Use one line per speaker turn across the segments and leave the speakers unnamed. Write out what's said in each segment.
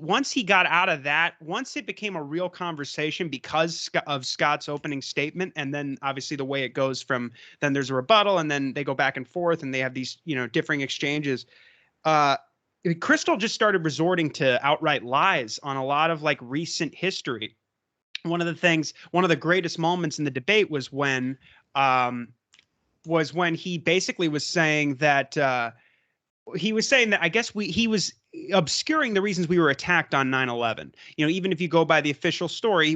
once he got out of that, once it became a real conversation because of Scott's opening statement, and then obviously the way it goes from then there's a rebuttal and then they go back and forth and they have these, differing exchanges. Kristol just started resorting to outright lies on a lot of like recent history. One of the greatest moments in the debate was when he basically was saying that I guess he was obscuring the reasons we were attacked on 9/11. Even if you go by the official story,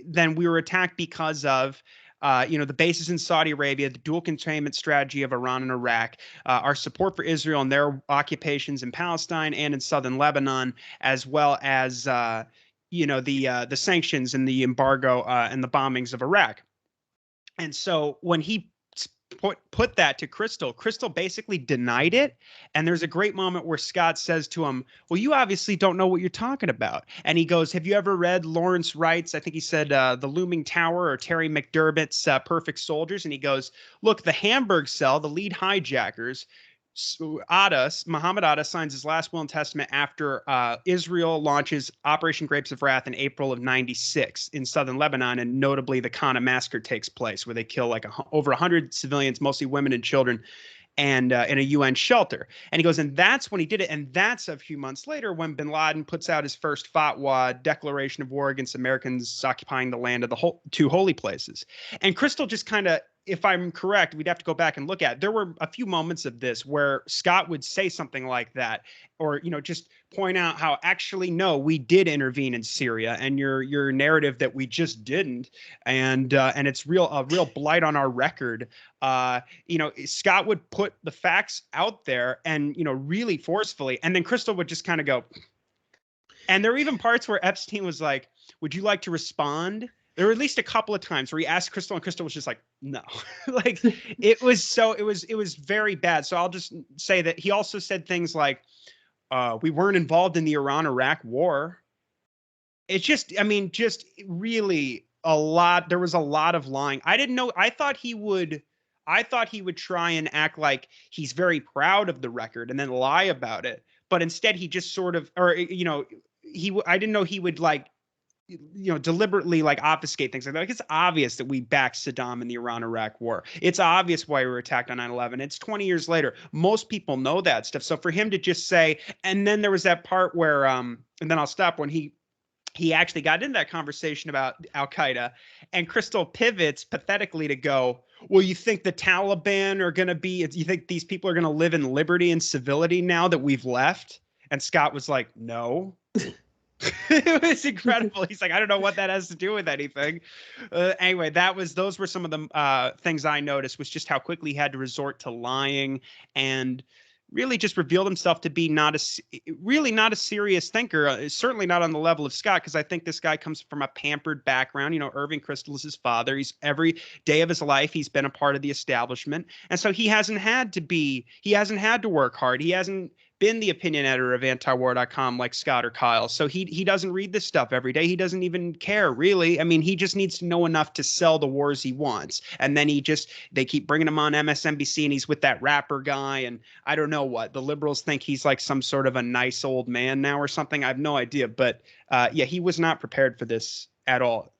then we were attacked because of the bases in Saudi Arabia, the dual containment strategy of Iran and Iraq, our support for Israel and their occupations in Palestine and in southern Lebanon, as well as the sanctions and the embargo and the bombings of Iraq. And so when he put that to Kristol basically denied it. And there's a great moment where Scott says to him, well, you obviously don't know what you're talking about. And he goes, have you ever read Lawrence Wright's, I think he said, The Looming Tower, or Terry McDermott's Perfect Soldiers? And he goes, look, the Hamburg cell, the lead hijackers, Muhammad Atta signs his last will and testament after Israel launches Operation Grapes of Wrath in April of '96 in southern Lebanon, and notably the Qana massacre takes place, where they kill like over 100 civilians, mostly women and children, and in a UN shelter. And he goes, and that's when he did it. And that's a few months later when bin Laden puts out his first fatwa, declaration of war against Americans occupying the land of the two holy places. And Kristol just kind of, if I'm correct, we'd have to go back and look at. There were a few moments of this where Scott would say something like that, or just point out how actually no, we did intervene in Syria, and your narrative that we just didn't, and it's a real blight on our record. Scott would put the facts out there and really forcefully, and then Kristol would just kind of go. And there were even parts where Epstein was like, "Would you like to respond?" There were at least a couple of times where he asked Kristol, and Kristol was just like, no. Like it was very bad. So I'll just say that he also said things like, we weren't involved in the Iran-Iraq war. It's just really a lot. There was a lot of lying. I didn't know. I thought he would try and act like he's very proud of the record and then lie about it. But instead he just sort of, I didn't know he would like, deliberately like obfuscate things like that. Like, it's obvious that we backed Saddam in the Iran-Iraq war. It's obvious why we were attacked on 9/11. It's 20 years later. Most people know that stuff. So for him to just say, and then there was that part where, and then I'll stop, when he actually got into that conversation about Al-Qaeda, and Kristol pivots pathetically to go, well, you think the Taliban are going to be, you think these people are going to live in liberty and civility now that we've left? And Scott was like, no. It was incredible. He's like, I don't know what that has to do with anything. Anyway, those were some of the things I noticed, was just how quickly he had to resort to lying and really just revealed himself to be really not a serious thinker. Certainly not on the level of Scott, because I think this guy comes from a pampered background. Irving Kristol is his father. He's every day of his life, he's been a part of the establishment. And so he hasn't had to work hard. He hasn't been the opinion editor of antiwar.com like Scott or Kyle. So he doesn't read this stuff every day. He doesn't even care, really. I mean, he just needs to know enough to sell the wars he wants. And then they keep bringing him on MSNBC, and he's with that rapper guy. And I don't know what. The liberals think he's like some sort of a nice old man now or something. I have no idea. But yeah, he was not prepared for this at all.